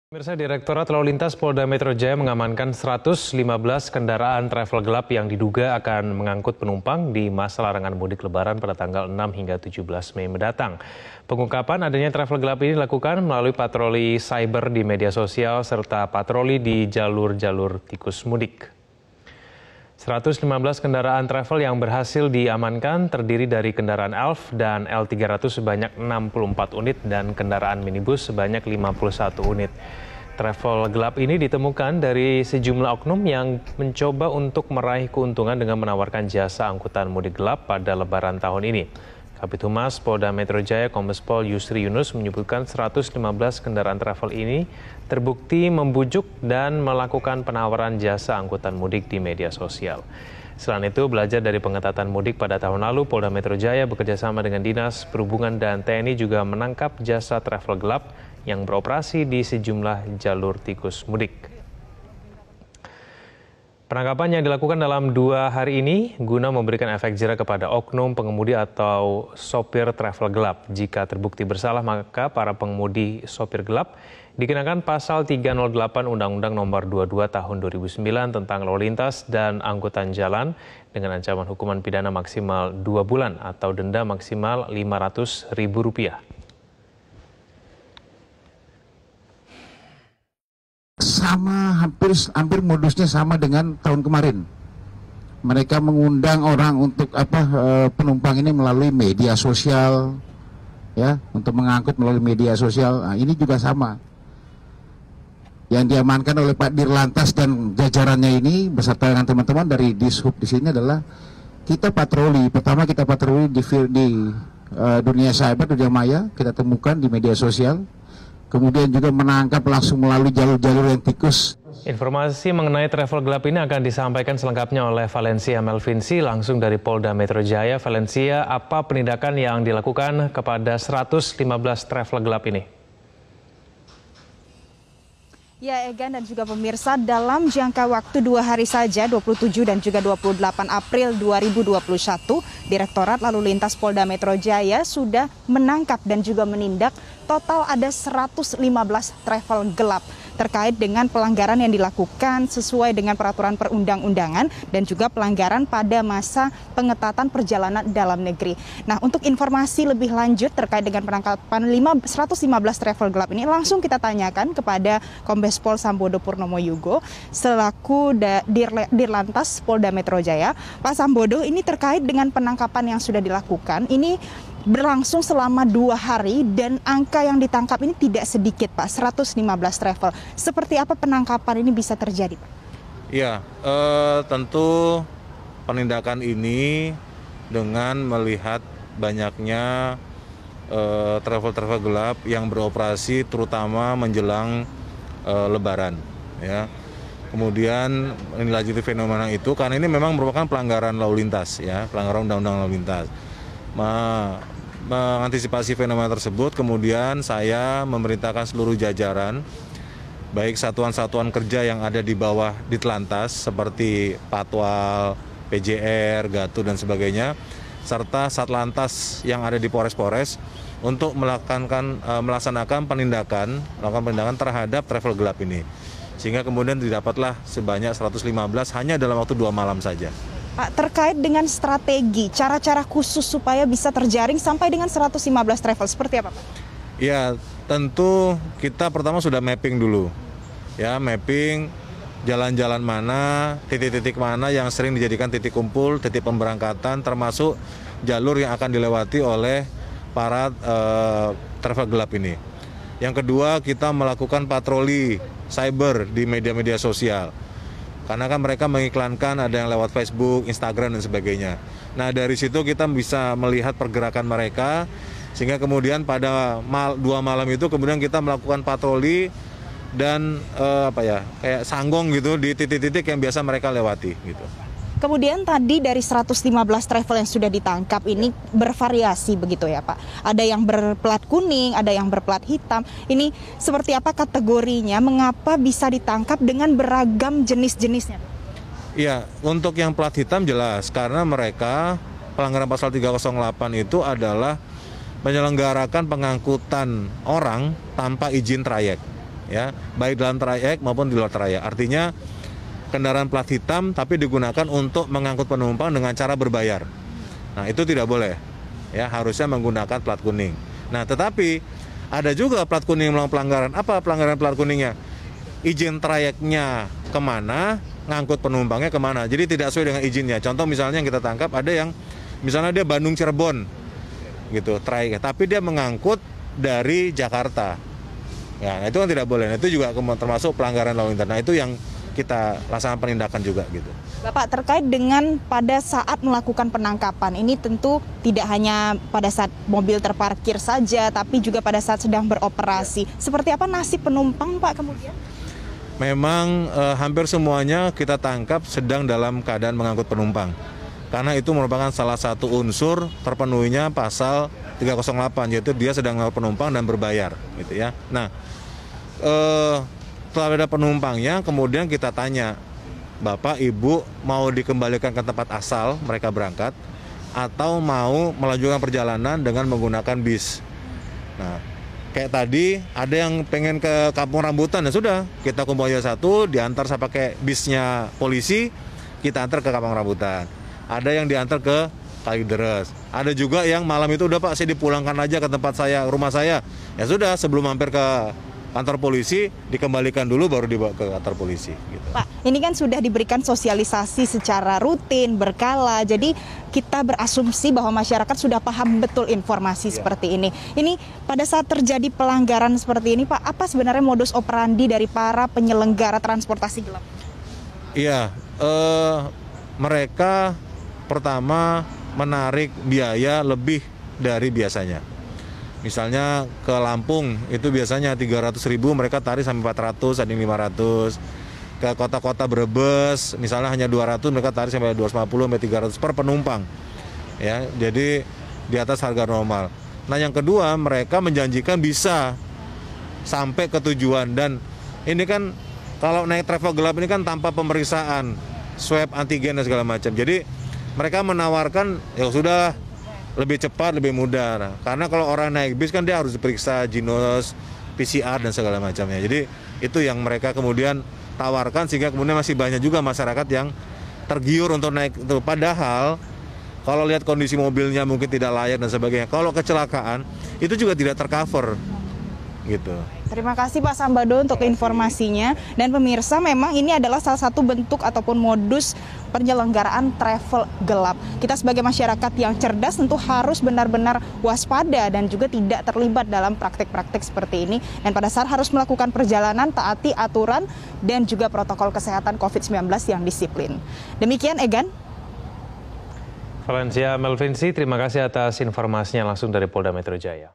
Pemirsa, Direktorat Lalu Lintas Polda Metro Jaya mengamankan 115 kendaraan travel gelap yang diduga akan mengangkut penumpang di masa larangan mudik Lebaran pada tanggal 6 hingga 17 Mei mendatang. Pengungkapan adanya travel gelap ini dilakukan melalui patroli cyber di media sosial serta patroli di jalur-jalur tikus mudik. 115 kendaraan travel yang berhasil diamankan terdiri dari kendaraan Elf dan L300 sebanyak 64 unit dan kendaraan minibus sebanyak 51 unit. Travel gelap ini ditemukan dari sejumlah oknum yang mencoba untuk meraih keuntungan dengan menawarkan jasa angkutan mudik gelap pada Lebaran tahun ini. Kabid Humas Polda Metro Jaya Kombes Pol Yusri Yunus menyebutkan 115 kendaraan travel ini terbukti membujuk dan melakukan penawaran jasa angkutan mudik di media sosial. Selain itu, belajar dari pengetatan mudik pada tahun lalu, Polda Metro Jaya bekerjasama dengan Dinas Perhubungan dan TNI juga menangkap jasa travel gelap yang beroperasi di sejumlah jalur tikus mudik. Penangkapan yang dilakukan dalam 2 hari ini guna memberikan efek jera kepada oknum pengemudi atau sopir travel gelap. Jika terbukti bersalah, maka para pengemudi sopir gelap dikenakan pasal 308 Undang-Undang Nomor 22 Tahun 2009 tentang lalu lintas dan angkutan jalan dengan ancaman hukuman pidana maksimal 2 bulan atau denda maksimal Rp500.000. Hampir modusnya sama dengan tahun kemarin. Mereka mengundang orang untuk penumpang ini melalui media sosial, ya, untuk mengangkut melalui media sosial. Nah, ini juga sama. Yang diamankan oleh Pak Dirlantas dan jajarannya ini beserta dengan teman-teman dari Dishub di sini adalah kita patroli. Pertama kita patroli di dunia cyber, dunia maya, kita temukan di media sosial. Kemudian juga menangkap langsung melalui jalur-jalur yang tikus. Informasi mengenai travel gelap ini akan disampaikan selengkapnya oleh Valencia Melvinci langsung dari Polda Metro Jaya. Valencia, apa penindakan yang dilakukan kepada 115 travel gelap ini? Ya, Egan dan juga pemirsa, dalam jangka waktu 2 hari saja, 27 dan juga 28 April 2021, Direktorat Lalu Lintas Polda Metro Jaya sudah menangkap dan juga menindak total ada 115 travel gelap terkait dengan pelanggaran yang dilakukan sesuai dengan peraturan perundang-undangan dan juga pelanggaran pada masa pengetatan perjalanan dalam negeri. Nah, untuk informasi lebih lanjut terkait dengan penangkapan 115 travel gelap ini, langsung kita tanyakan kepada Kombes Pol Sambodo Purnomo Yugo selaku Dirlantas Polda Metro Jaya. Pak Sambodo, ini terkait dengan penangkapan yang sudah dilakukan, ini berlangsung selama 2 hari dan angka yang ditangkap ini tidak sedikit, Pak, 115 travel. Seperti apa penangkapan ini bisa terjadi, Pak? Ya, tentu penindakan ini dengan melihat banyaknya travel-travel gelap yang beroperasi terutama menjelang Lebaran, ya. Kemudian menindaklanjuti fenomena itu karena ini memang merupakan pelanggaran lalu lintas, ya, pelanggaran undang-undang lalu lintas. Mengantisipasi fenomena tersebut, kemudian saya memerintahkan seluruh jajaran, baik satuan-satuan kerja yang ada di bawah Ditlantas seperti Patwal, PJR, Gatu dan sebagainya, serta Satlantas yang ada di Polres-Polres untuk melaksanakan penindakan terhadap travel gelap ini. Sehingga kemudian didapatlah sebanyak 115 hanya dalam waktu 2 malam saja. Pak, terkait dengan strategi, cara-cara khusus supaya bisa terjaring sampai dengan 115 travel, seperti apa, Pak? Ya, tentu kita pertama sudah mapping dulu. Ya, mapping jalan-jalan mana, titik-titik mana yang sering dijadikan titik kumpul, titik pemberangkatan, termasuk jalur yang akan dilewati oleh para travel gelap ini. Yang kedua, kita melakukan patroli cyber di media-media sosial. Karena kan mereka mengiklankan ada yang lewat Facebook, Instagram, dan sebagainya. Nah, dari situ kita bisa melihat pergerakan mereka, sehingga kemudian pada 2 malam itu kemudian kita melakukan patroli dan kayak sanggong gitu di titik-titik yang biasa mereka lewati gitu. Kemudian tadi dari 115 travel yang sudah ditangkap ini bervariasi begitu ya, Pak. Ada yang berplat kuning, ada yang berplat hitam. Ini seperti apa kategorinya? Mengapa bisa ditangkap dengan beragam jenis-jenisnya? Iya, untuk yang plat hitam jelas karena mereka pelanggaran pasal 308 itu adalah menyelenggarakan pengangkutan orang tanpa izin trayek. ya, baik dalam trayek maupun di luar trayek. Artinya kendaraan plat hitam tapi digunakan untuk mengangkut penumpang dengan cara berbayar. Nah, itu tidak boleh. Ya, harusnya menggunakan plat kuning. Nah, tetapi ada juga plat kuning melakukan pelanggaran. Apa pelanggaran plat kuningnya? Izin trayeknya kemana, ngangkut penumpangnya kemana. Jadi tidak sesuai dengan izinnya. Contoh misalnya yang kita tangkap ada yang misalnya dia Bandung Cirebon gitu trayeknya, tapi dia mengangkut dari Jakarta. Ya, itu kan tidak boleh. Nah, itu juga termasuk pelanggaran lalu lintas. Nah, itu yang kita laksanakan penindakan juga gitu. Bapak, terkait dengan pada saat melakukan penangkapan, ini tentu tidak hanya pada saat mobil terparkir saja, tapi juga pada saat sedang beroperasi. Seperti apa nasib penumpang, Pak, kemudian? Memang hampir semuanya kita tangkap sedang dalam keadaan mengangkut penumpang. Karena itu merupakan salah satu unsur terpenuhinya pasal 308, yaitu dia sedang mengangkut penumpang dan berbayar, gitu ya. Nah, setelah ada penumpangnya, kemudian kita tanya, Bapak, Ibu mau dikembalikan ke tempat asal mereka berangkat atau mau melanjutkan perjalanan dengan menggunakan bis. Nah, kayak tadi ada yang pengen ke Kampung Rambutan, ya sudah, kita kumpul aja satu, diantar saya pakai bisnya polisi, kita antar ke Kampung Rambutan. Ada yang diantar ke Kalideres. Ada juga yang malam itu udah Pak, saya dipulangkan aja ke tempat saya, rumah saya. Ya sudah, sebelum mampir ke kantor polisi, dikembalikan dulu baru dibawa ke kantor polisi. Gitu. Pak, ini kan sudah diberikan sosialisasi secara rutin, berkala, jadi kita berasumsi bahwa masyarakat sudah paham betul informasi seperti ini. Ini pada saat terjadi pelanggaran seperti ini, Pak, apa sebenarnya modus operandi dari para penyelenggara transportasi gelap? Iya, mereka pertama menarik biaya lebih dari biasanya. Misalnya ke Lampung itu biasanya 300.000, mereka tarik sampai 400, ada yang 500. Ke kota-kota Brebes misalnya hanya 200, mereka tarik sampai 250 sampai 300 per penumpang. Ya, jadi di atas harga normal. Nah, yang kedua, mereka menjanjikan bisa sampai ke tujuan, dan ini kan kalau naik travel gelap ini kan tanpa pemeriksaan swab antigen dan segala macam. Jadi mereka menawarkan ya sudah lebih cepat, lebih mudah. Nah, karena kalau orang naik bis kan dia harus diperiksa Ginos, PCR dan segala macamnya. Jadi itu yang mereka kemudian tawarkan, sehingga kemudian masih banyak juga masyarakat yang tergiur untuk naik itu. Padahal kalau lihat kondisi mobilnya mungkin tidak layak dan sebagainya. Kalau kecelakaan itu juga tidak tercover gitu. Terima kasih Pak Sambado untuk informasinya. Dan pemirsa, memang ini adalah salah satu bentuk ataupun modus penyelenggaraan travel gelap. Kita sebagai masyarakat yang cerdas tentu harus benar-benar waspada dan juga tidak terlibat dalam praktik-praktik seperti ini. Dan pada saat harus melakukan perjalanan, taati aturan dan juga protokol kesehatan COVID-19 yang disiplin. Demikian, Egan. Valencia Melvinci, terima kasih atas informasinya langsung dari Polda Metro Jaya.